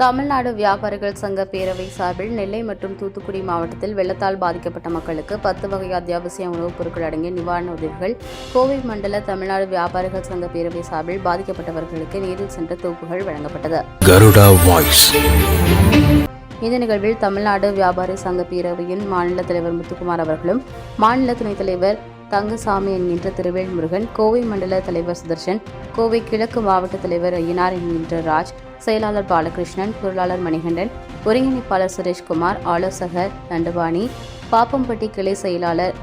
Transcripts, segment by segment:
தமிழ்நாடு வியாபாரிகள் சங்க பேரவை சார்பில் நெல்லை மற்றும் தூத்துக்குடி மாவட்டத்தில் வெள்ளத்தால் பாதிக்கப்பட்ட மக்களுக்கு 10 வகை அத்தியாவசிய உணவுப் பொருட்கள் அடங்கிய நிவாரண உதவிகள் கோவை மண்டல தமிழ்நாடு வியாபாரிகள் சங்க பேரவை சார்பில் பாதிக்கப்பட்டவர்களுக்கு நேரில் சென்ற தொகுப்புகள் வழங்கப்பட்டது. இந்த நிகழ்வில் தமிழ்நாடு வியாபாரி சங்க பேரவையின் மாநில தலைவர் முத்துக்குமார் அவர்களும், மாநில துணைத் தலைவர் தங்கசாமி என்கின்ற திருவேல் முருகன், கோவை மண்டல தலைவர் சுதர்ஷன், கோவை கிழக்கு மாவட்ட தலைவர் ஐயனார் என்கின்ற ராஜ், செயலாளர் பாலகிருஷ்ணன், பொருளாளர் மணிகண்டன், ஒருங்கிணைப்பாளர் சுரேஷ்குமார், ஆலோசகர் தண்டபாணி, பாப்பம்பட்டி கிளை செயலாளர்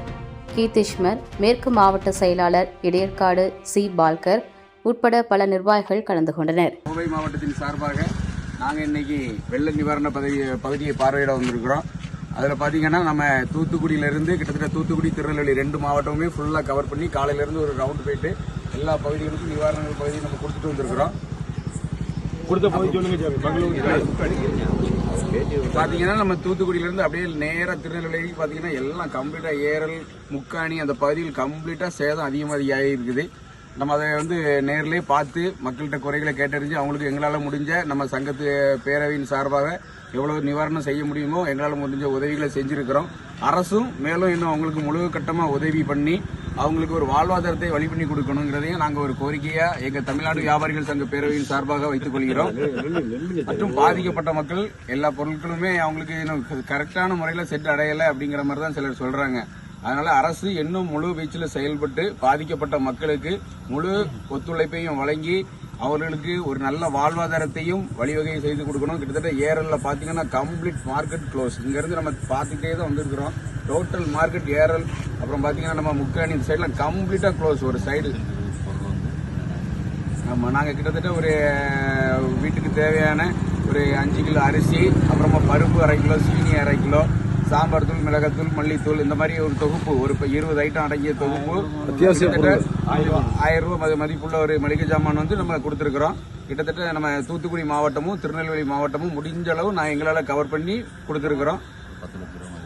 கீர்த்திஷ்மர், மேற்கு மாவட்ட செயலாளர் இடையற்காடு சி பால்கர் உட்பட பல நிர்வாகிகள் கலந்து கொண்டனர். கோவை மாவட்டத்தின் சார்பாக நாங்கள் இன்னைக்கு வெள்ள நிவாரண பகுதியை பார்வையிட வந்திருக்கிறோம். அதில் பார்த்தீங்கன்னா நம்ம தூத்துக்குடியிலிருந்து கிட்டத்தட்ட தூத்துக்குடி, திருநெல்வேலி 2 மாவட்டமுமே ஃபுல்லாக கவர் பண்ணி காலையிலேருந்து ஒரு ரவுண்ட் போயிட்டு எல்லா பகுதிகளுக்கும் நிவாரண பகுதியை நம்ம கொடுத்துட்டு வந்திருக்கிறோம். பாத்தீங்கன்னா நம்ம தூத்துக்குடியிலிருந்து அப்படியே நேரா திருநெல்வேலிக்கு பாத்தீங்கன்னா எல்லாம் கம்ப்ளீட்டா ஏரல், முக்காணி அந்த பகுதியில் கம்ப்ளீட்டா சேதம் அதிகமாக இருக்குது. நம்ம அதை நேரிலே பார்த்து மக்கள்கிட்ட குறைகளை கேட்டறிஞ்சு அவங்களுக்கு எங்களால் முடிஞ்ச நம்ம சங்கத்து பேரவையின் சார்பாக எவ்வளவு நிவாரணம் செய்ய முடியுமோ எங்களால் முடிஞ்ச உதவிகளை செஞ்சிருக்கிறோம். அரசும் மேலும் இன்னும் அவங்களுக்கு முழு கட்டமாக உதவி பண்ணி அவங்களுக்கு ஒரு வாழ்வாதாரத்தை வழி பண்ணி கொடுக்கணுங்கிறதையும் நாங்கள் ஒரு கோரிக்கையா எங்க தமிழ்நாடு வியாபாரிகள் சங்க பேரவையின் சார்பாக வைத்துக் கொள்கிறோம். மற்றும் பாதிக்கப்பட்ட மக்கள் எல்லா பொருட்களுமே அவங்களுக்கு இன்னும் கரெக்டான முறையில் செட் அடையலை அப்படிங்கிற மாதிரி தான் சிலர் சொல்றாங்க. அதனால அரசு இன்னும் முழு வீச்சில் செயல்பட்டு பாதிக்கப்பட்ட மக்களுக்கு முழு ஒத்துழைப்பையும் வழங்கி அவர்களுக்கு ஒரு நல்ல வாழ்வாதாரத்தையும் வழிவகை செய்து கொடுக்கணும். கிட்டத்தட்ட ஏரல்ல பாத்தீங்கன்னா கம்ப்ளீட் மார்க்கெட் க்ளோஸ். இங்க இருந்து நம்ம பார்த்துட்டே தான் வந்திருக்கிறோம். டோட்டல் மார்க்கெட் ஏரல், அப்புறம் பாத்தீங்கன்னா நம்ம முக்காணி இந்த சைட்ல கம்ப்ளீட்டா க்ளோஸ். ஒரு சைடு ஆமா, நாங்க கிட்டத்தட்ட ஒரு வீட்டுக்கு தேவையான ஒரு 5 கிலோ அரிசி, அப்புறமா பருப்பு 1/2 கிலோ, சீனி 1/2 கிலோ, சாம்பார் தூள், மிளகாத்தூள், மல்லித்தூள், இந்த மாதிரி ஒரு தொகுப்பு, ஒரு 20 ஐட்டம் அடங்கிய தொகுப்பு, 1000 ரூபாய் மதிப்புள்ள ஒரு மளிகை ஜாமான் நம்ம கொடுத்துருக்கிறோம். கிட்டத்தட்ட நம்ம தூத்துக்குடி மாவட்டமும் திருநெல்வேலி மாவட்டமும் முடிஞ்ச அளவு நான் எங்களால் கவர் பண்ணி கொடுத்துருக்கிறோம்.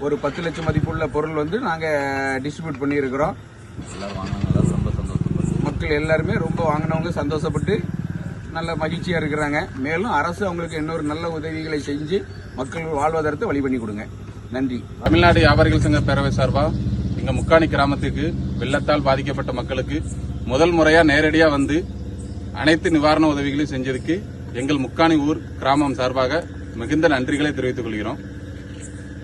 ஒரு 10 லட்சம் மதிப்புள்ள பொருள் நாங்க டிஸ்ட்ரிபியூட் பண்ணியிருக்கிறோம். மக்கள் எல்லாருமே ரொம்ப வாங்கினவங்க சந்தோஷப்பட்டு நல்ல மகிழ்ச்சியா இருக்கிறாங்க. மேலும் அரசு அவங்களுக்கு இன்னொரு நல்ல உதவிகளை செஞ்சு மக்கள் வாழ்வாதாரத்தை வழி பண்ணி கொடுங்க. நன்றி. தமிழ்நாடு வியாபாரிகள் சங்க பேரவை சார்பா எங்க முக்காணி கிராமத்துக்கு வெள்ளத்தால் பாதிக்கப்பட்ட மக்களுக்கு முதல் முறையா நேரடியா வந்து அனைத்து நிவாரண உதவிகளையும் செஞ்சதுக்கு எங்கள் முக்காணி ஊர் கிராமம் சார்பாக மிகுந்த நன்றிகளை தெரிவித்துக் கொள்கிறோம்.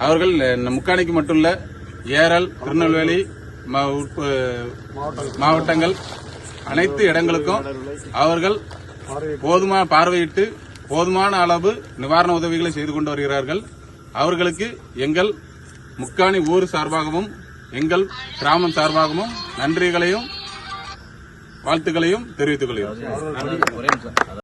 அவர்கள் முக்காணிக்கு மட்டும் இல்ல, ஏரல், திருநெல்வேலி மாவட்டங்கள் அனைத்து இடங்களுக்கும் அவர்கள் பார்வையிட்டு போதுமான அளவு நிவாரண உதவிகளை செய்து கொண்டு வருகிறார்கள். அவர்களுக்கு எங்கள் முக்காணி ஊர் சார்பாகவும் எங்கள் கிராமம் சார்பாகவும் நன்றிகளையும் வாழ்த்துக்களையும் தெரிவித்துக் கொள்கிறோம்.